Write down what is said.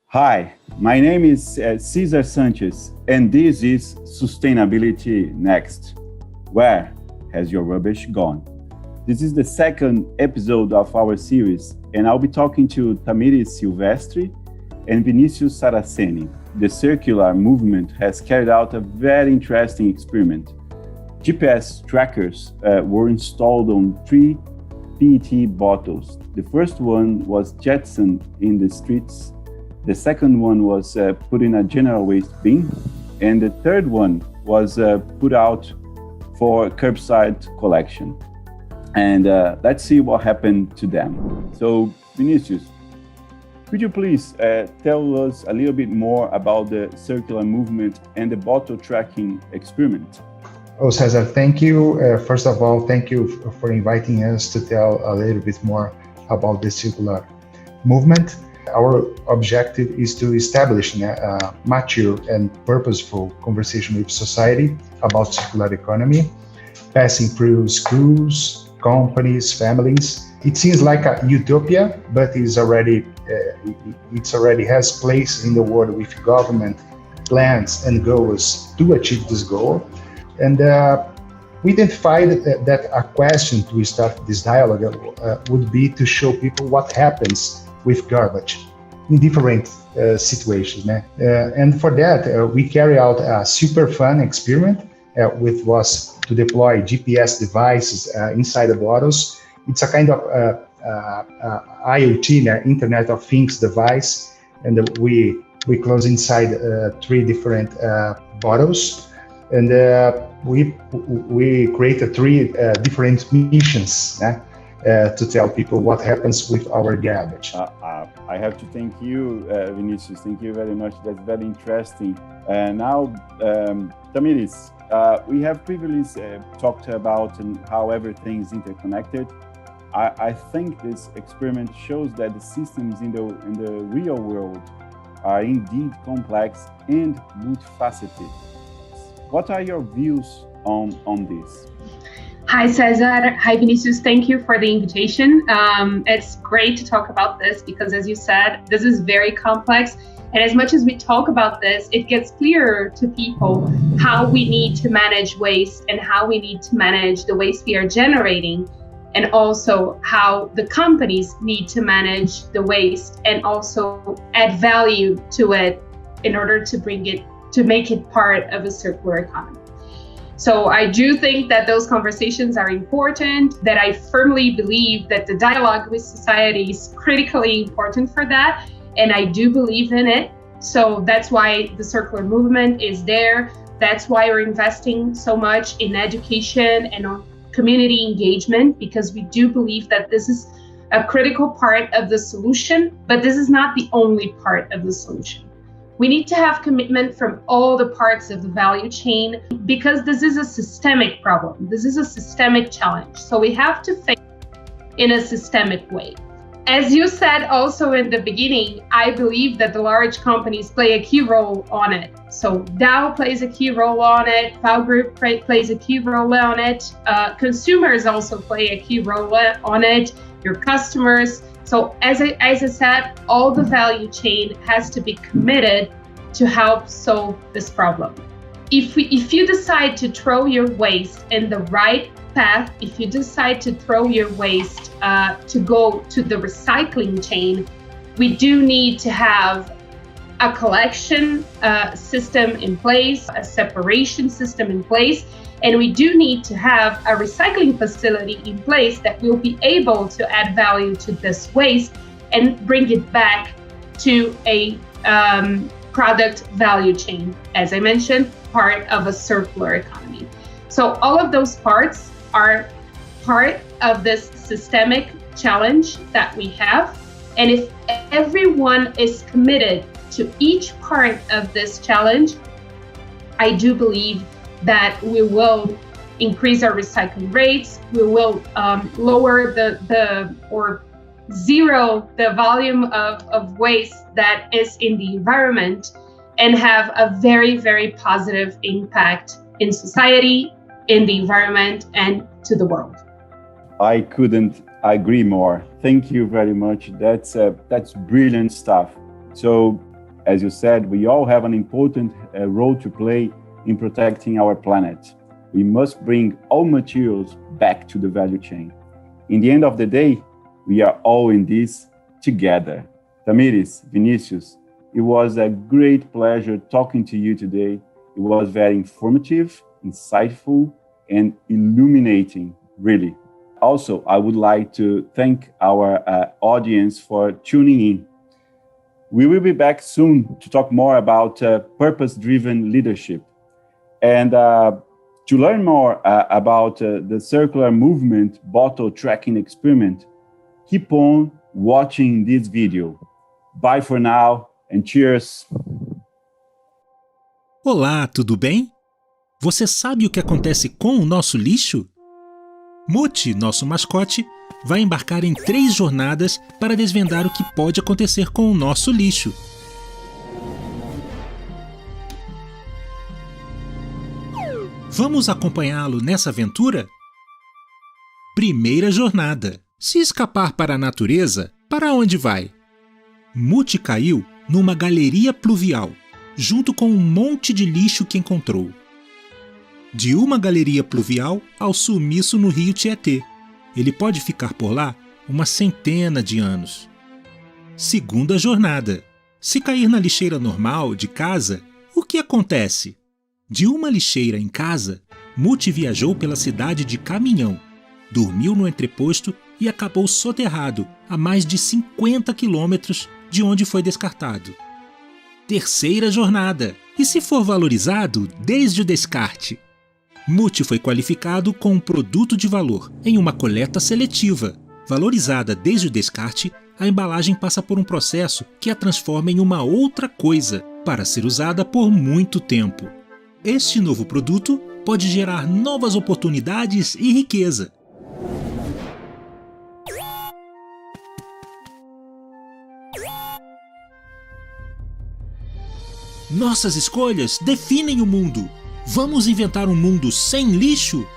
Hi, my name is Cesar Sanchez, and this is Sustainability Next. Where has your rubbish gone? This is the second episode of our series, and I'll be talking to Tamiris Silvestre and Vinicius Saraceni. The circular movement has carried out a very interesting experiment. GPS trackers were installed on 3 PET bottles. The first one was jettisoned in the streets. The second one was put in a general waste bin. And the third one was put out for curbside collection. And let's see what happened to them. So, Vinicius, could you please tell us a little bit more about the circular movement and the bottle tracking experiment? Oh, Cesar, thank you. First of all, thank you for inviting us to tell a little bit more about the circular movement. Our objective is to establish a mature and purposeful conversation with society about circular economy, passing through schools, companies, families. It seems like a utopia, but it already has place in the world with government plans and goals to achieve this goal. And we identified that a question to start this dialogue would be to show people what happens with garbage in different situations. And for that, we carry out a super fun experiment, which was to deploy GPS devices inside the bottles. It's a kind of IoT, Internet of Things device, and we close inside 3 different bottles. And we created 3 different missions to tell people what happens with our garbage. I have to thank you, Vinicius. Thank you very much. That's very interesting. Now, Tamiris, we have previously talked about how everything is interconnected. I think this experiment shows that the systems in the real world are indeed complex and multifaceted. What are your views on this? Hi, Cesar. Hi, Vinicius. Thank you for the invitation. It's great to talk about this because, as you said, this is very complex. And as much as we talk about this, it gets clearer to people how we need to manage waste and how we need to manage the waste we are generating, and also how the companies need to manage the waste and also add value to it in order to make it part of a circular economy. So I do think that those conversations are important, that I firmly believe that the dialogue with society is critically important for that, and I do believe in it. So that's why the circular movement is there. That's why we're investing so much in education and on community engagement, because we do believe that this is a critical part of the solution, but this is not the only part of the solution. We need to have commitment from all the parts of the value chain because this is a systemic problem. This is a systemic challenge. So we have to think in a systemic way. As you said also in the beginning, I believe that the large companies play a key role on it. So Dow plays a key role on it, Vow Group plays a key role on it, consumers also play a key role on it, your customers. So as I said, all the value chain has to be committed to help solve this problem. If you decide to throw your waste in the right path, if you decide to throw your waste to go to the recycling chain, we do need to have a collection system in place, a separation system in place, and we do need to have a recycling facility in place that will be able to add value to this waste and bring it back to a product value chain, as I mentioned, part of a circular economy. So all of those parts are part of this systemic challenge that we have. And if everyone is committed to each part of this challenge, I do believe that we will increase our recycling rates, we will lower or zero the volume of waste that is in the environment, and have a very, very positive impact in society, in the environment, and to the world. I couldn't agree more. Thank you very much. That's brilliant stuff. So as you said, we all have an important role to play in protecting our planet. We must bring all materials back to the value chain. In the end of the day, we are all in this together. Tamires, Vinicius, it was a great pleasure talking to you today. It was very informative, insightful, and illuminating, really. Also, I would like to thank our audience for tuning in. We will be back soon to talk more about purpose-driven leadership. And to learn more about the circular movement bottle tracking experiment, keep on watching this video. Bye for now and cheers! Olá, tudo bem? Você sabe o que acontece com o nosso lixo? Muti, nosso mascote, vai embarcar em 3 jornadas para desvendar o que pode acontecer com o nosso lixo. Vamos acompanhá-lo nessa aventura? Primeira jornada. Se escapar para a natureza, para onde vai? Muti caiu numa galeria pluvial, junto com um monte de lixo que encontrou. De uma galeria pluvial ao sumiço no rio Tietê. Ele pode ficar por lá uma centena de anos. Segunda jornada. Se cair na lixeira normal de casa, o que acontece? De uma lixeira em casa, Muti viajou pela cidade de caminhão, dormiu no entreposto e acabou soterrado a mais de 50 quilômetros de onde foi descartado. Terceira jornada. E se for valorizado desde o descarte? Muti foi qualificado com um produto de valor em uma coleta seletiva. Valorizada desde o descarte, a embalagem passa por um processo que a transforma em uma outra coisa para ser usada por muito tempo. Este novo produto pode gerar novas oportunidades e riqueza. Nossas escolhas definem o mundo. Vamos inventar um mundo sem lixo?